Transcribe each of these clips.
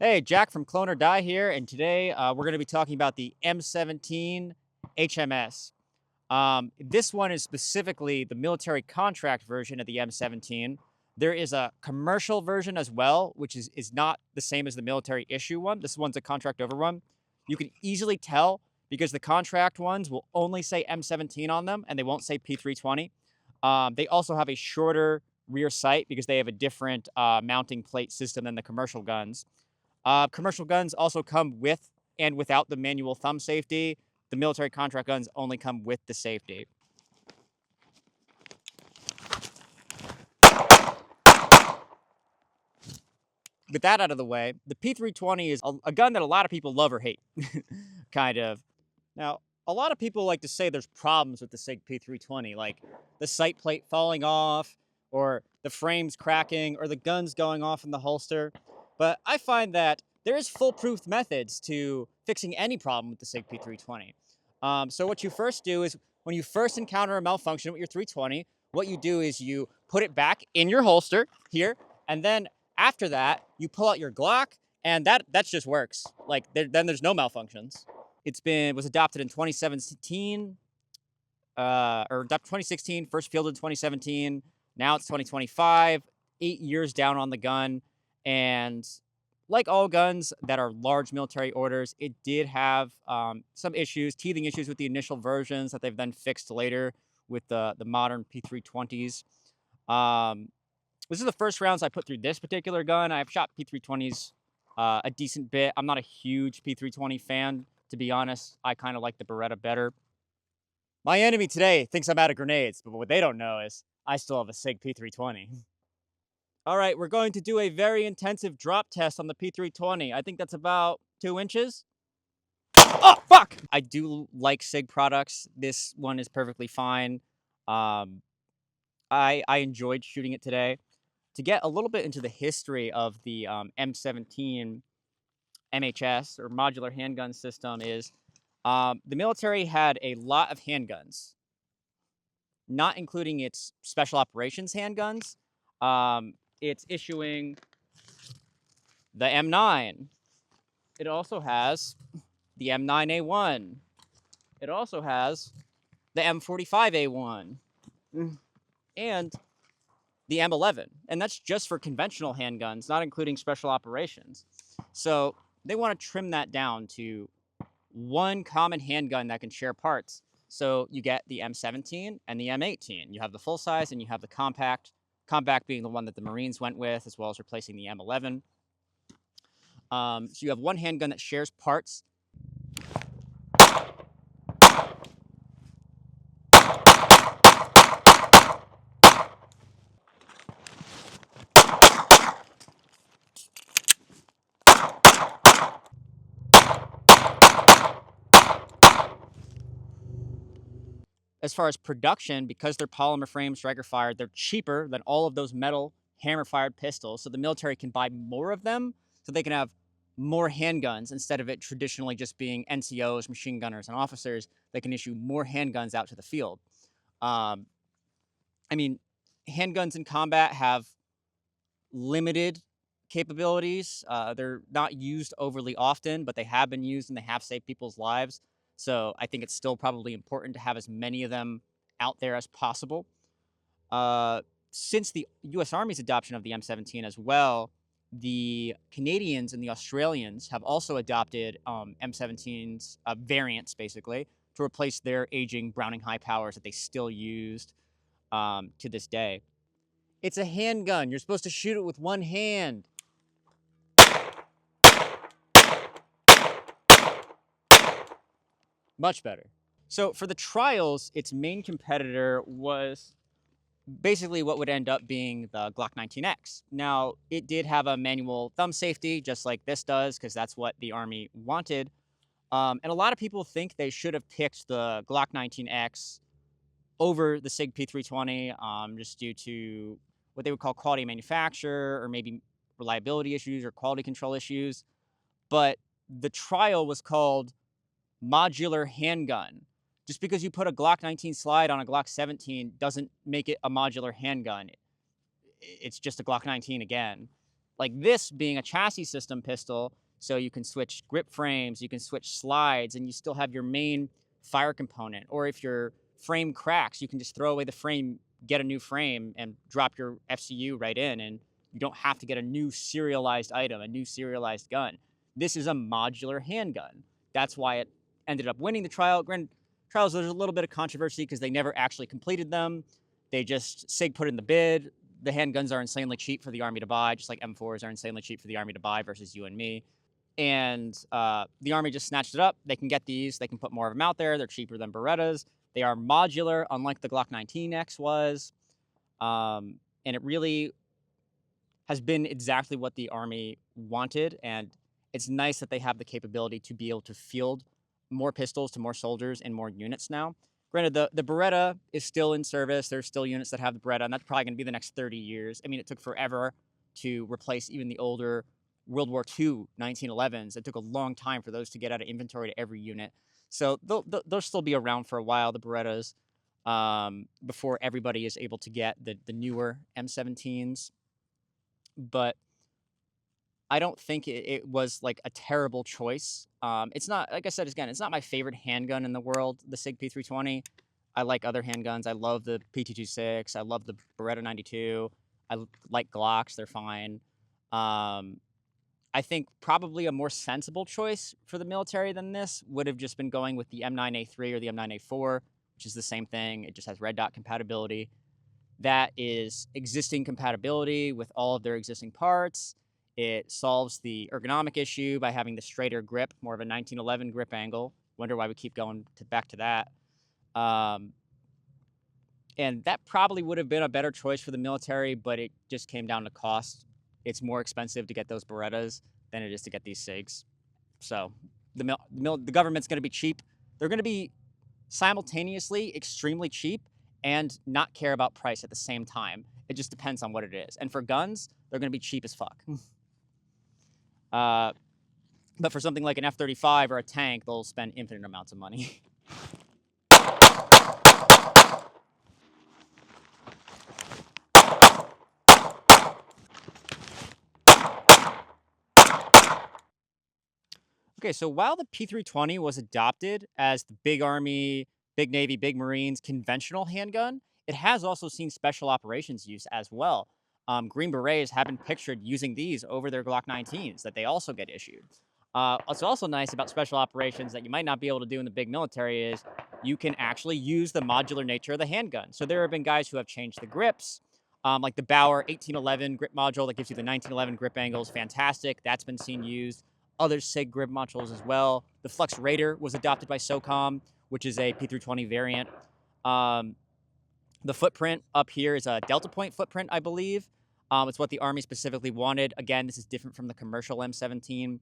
Hey, Jack from Clone or Die here, and today we're going to be talking about the M17 HMS. This one is specifically the military contract version of the M17. There is a commercial version as well, which is not the same as the military issue one. This one's a contract over one. You can easily tell because the contract ones will only say M17 on them, and they won't say P320. They also have a shorter rear sight because they have a different mounting plate system than the commercial guns. Commercial guns also come with and without the manual thumb safety. The military contract guns only come with the safety. With that out of the way, the P320 is a gun that a lot of people love or hate, kind of. Now, a lot of people like to say there's problems with the SIG P320, like the sight plate falling off, or the frames cracking, or the guns going off in the holster. But I find that there is foolproof methods to fixing any problem with the SIG P320. So what you first do is when you first encounter a malfunction with your 320, what you do is you put it back in your holster here, and then after that, you pull out your Glock, and that just works. Like then there's no malfunctions. Was adopted in 2017, or 2016, first fielded in 2017. Now it's 2025, 8 years down on the gun. And like all guns that are large military orders, it did have some issues, teething issues with the initial versions that they've then fixed later with the modern P320s. This is the first rounds I put through this particular gun. I've shot P320s a decent bit. I'm not a huge P320 fan, to be honest. I kind of like the Beretta better. My enemy today thinks I'm out of grenades, but what they don't know is I still have a SIG P320. All right, we're going to do a very intensive drop test on the P320. I think that's about 2 inches. Oh, fuck! I do like SIG products. This one is perfectly fine. I enjoyed shooting it today. To get a little bit into the history of the M17 MHS, or modular handgun system, is the military had a lot of handguns, not including its special operations handguns. It's issuing the M9. It also has the M9A1. It also has the M45A1 and the M11. And that's just for conventional handguns, not including special operations. So they want to trim that down to one common handgun that can share parts. So you get the M17 and the M18. You have the full size and you have the compact. Compact being the one that the Marines went with, as well as replacing the M11. So you have one handgun that shares parts. As far as production, because they're polymer frame striker fired, they're cheaper than all of those metal hammer fired pistols. So the military can buy more of them so they can have more handguns instead of it traditionally just being NCOs, machine gunners, and officers. They can issue more handguns out to the field. I mean, handguns in combat have limited capabilities. They're not used overly often, but they have been used and they have saved people's lives. So I think it's still probably important to have as many of them out there as possible. Since the U.S. Army's adoption of the M17 as well, the Canadians and the Australians have also adopted M17's variants, basically, to replace their aging Browning high powers that they still used to this day. It's a handgun. You're supposed to shoot it with one hand. Much better. So for the trials, its main competitor was basically what would end up being the Glock 19X. Now, it did have a manual thumb safety, just like this does, because that's what the Army wanted. And a lot of people think they should have picked the Glock 19X over the SIG P320, just due to what they would call quality of manufacture, or maybe reliability issues or quality control issues. But the trial was called modular handgun. Just because you put a Glock 19 slide on a Glock 17 doesn't make it a modular handgun. It's just a Glock 19 again. Like this being a chassis system pistol, so you can switch grip frames, you can switch slides, and you still have your main fire component. Or if your frame cracks, you can just throw away the frame, get a new frame, and drop your FCU right in, and you don't have to get a new serialized item, a new serialized gun. This is a modular handgun. That's why it ended up winning the trial. Granted, trials, there's a little bit of controversy because they never actually completed them. They just, SIG put in the bid. The handguns are insanely cheap for the Army to buy, just like M4s are insanely cheap for the Army to buy versus you and me. And the Army just snatched it up. They can get these. They can put more of them out there. They're cheaper than Berettas. They are modular, unlike the Glock 19X was. And it really has been exactly what the Army wanted. And it's nice that they have the capability to be able to field more pistols to more soldiers and more units now. Granted, the Beretta is still in service. There's still units that have the Beretta, and that's probably going to be the next 30 years. I mean, it took forever to replace even the older World War II 1911s. It took a long time for those to get out of inventory to every unit. So they'll still be around for a while, the Berettas, before everybody is able to get the newer M17s. But I don't think it was like a terrible choice. It's not, like I said, again, it's not my favorite handgun in the world, the SIG P320. I like other handguns. I love the P226. I love the Beretta 92. I like Glocks. They're fine. I think probably a more sensible choice for the military than this would have just been going with the M9A3 or the M9A4, which is the same thing. It just has red dot compatibility. That is existing compatibility with all of their existing parts. It solves the ergonomic issue by having the straighter grip, more of a 1911 grip angle. Wonder why we keep going back to that. And that probably would have been a better choice for the military, but it just came down to cost. It's more expensive to get those Berettas than it is to get these SIGs. So the government's going to be cheap. They're going to be simultaneously extremely cheap and not care about price at the same time. It just depends on what it is. And for guns, they're going to be cheap as fuck. But for something like an F-35 or a tank, they'll spend infinite amounts of money. Okay, so while the P320 was adopted as the big Army, big Navy, big Marines conventional handgun, it has also seen special operations use as well. Green Berets have been pictured using these over their Glock 19s that they also get issued. What's also nice about special operations that you might not be able to do in the big military is you can actually use the modular nature of the handgun. So there have been guys who have changed the grips, like the Bauer 1811 grip module that gives you the 1911 grip angles, fantastic. That's been seen used. Other SIG grip modules as well. The Flux Raider was adopted by SOCOM, which is a P320 variant. The footprint up here is a Delta Point footprint, I believe. It's what the Army specifically wanted. Again, this is different from the commercial M17.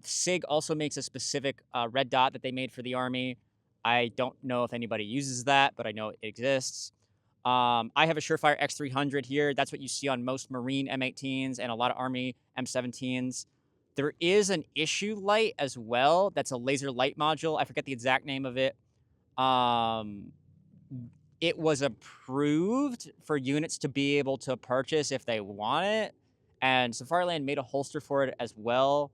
SIG also makes a specific red dot that they made for the Army. I don't know if anybody uses that, but I know it exists. I have a Surefire X300 here. That's what you see on most Marine M18s and a lot of Army M17s. There is an issue light as well. That's a laser light module. I forget the exact name of it. It was approved for units to be able to purchase if they want it. And Safariland made a holster for it as well.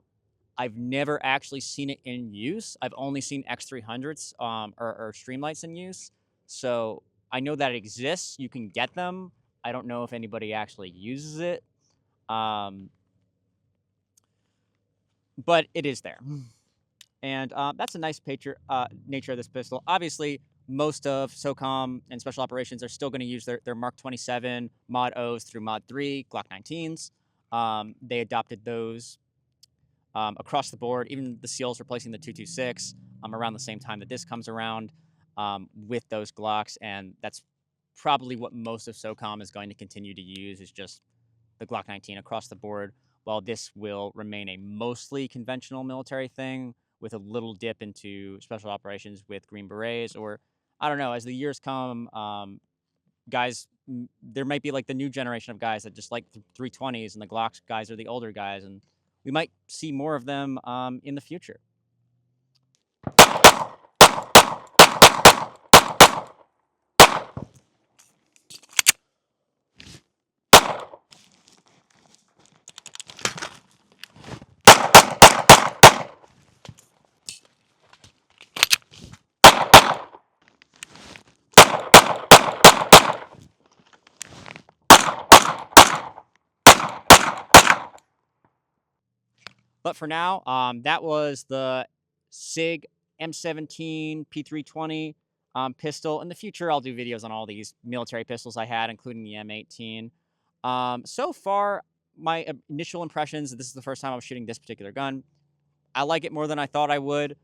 I've never actually seen it in use. I've only seen X300s or Streamlights in use. So I know that it exists. You can get them. I don't know if anybody actually uses it. But it is there. And that's a nice nature of this pistol. Obviously, most of SOCOM and Special Operations are still going to use their Mark 27 Mod O's through Mod 3 Glock 19s. They adopted those across the board. Even the SEALs replacing the 226 around the same time that this comes around with those Glocks. And that's probably what most of SOCOM is going to continue to use, is just the Glock 19 across the board, while this will remain a mostly conventional military thing with a little dip into special operations with Green Berets. Or, I don't know, as the years come, guys, there might be like the new generation of guys that just like 320s, and the Glocks guys are the older guys, and we might see more of them in the future. But for now, that was the SIG M17 P320 pistol. In the future, I'll do videos on all these military pistols I had, including the M18. So far, my initial impressions, this is the first time I'm shooting this particular gun. I like it more than I thought I would.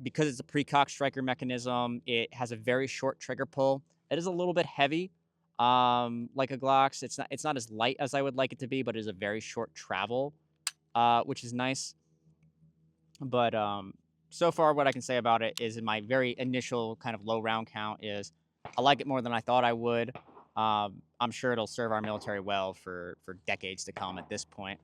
Because it's a pre-cock striker mechanism, it has a very short trigger pull. It is a little bit heavy, like a Glock's. It's not as light as I would like it to be, but it is a very short travel, which is nice. But so far, what I can say about it is, in my very initial kind of low round count, is I like it more than I thought I would. I'm sure it'll serve our military well for decades to come at this point.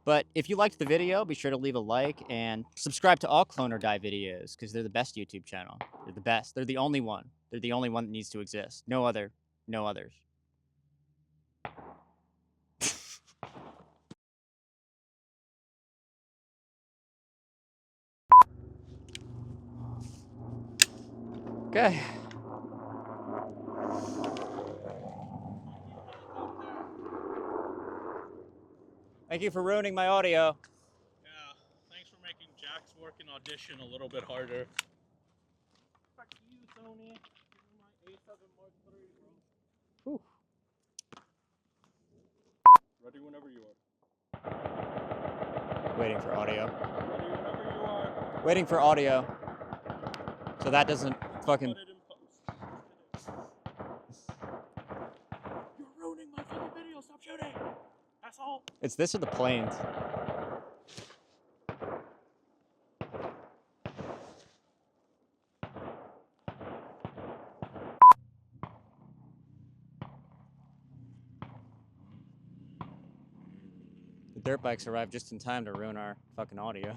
But if you liked the video, be sure to leave a like and subscribe to all Clone or Die videos, because they're the best YouTube channel. They're the best. They're the only one. They're the only one that needs to exist. No other. No others. Okay. Thank you for ruining my audio. Yeah, thanks for making Jack's working audition a little bit harder. Fuck you, Tony. This is my A7 Mark III, bro. Whew. Ready whenever you are. Waiting for audio. Ready whenever you are. Waiting for audio. So that doesn't fucking... Put it in post. You're ruining my fucking video. Stop shooting. Asshole. It's this or the planes. The dirt bikes arrived just in time to ruin our fucking audio.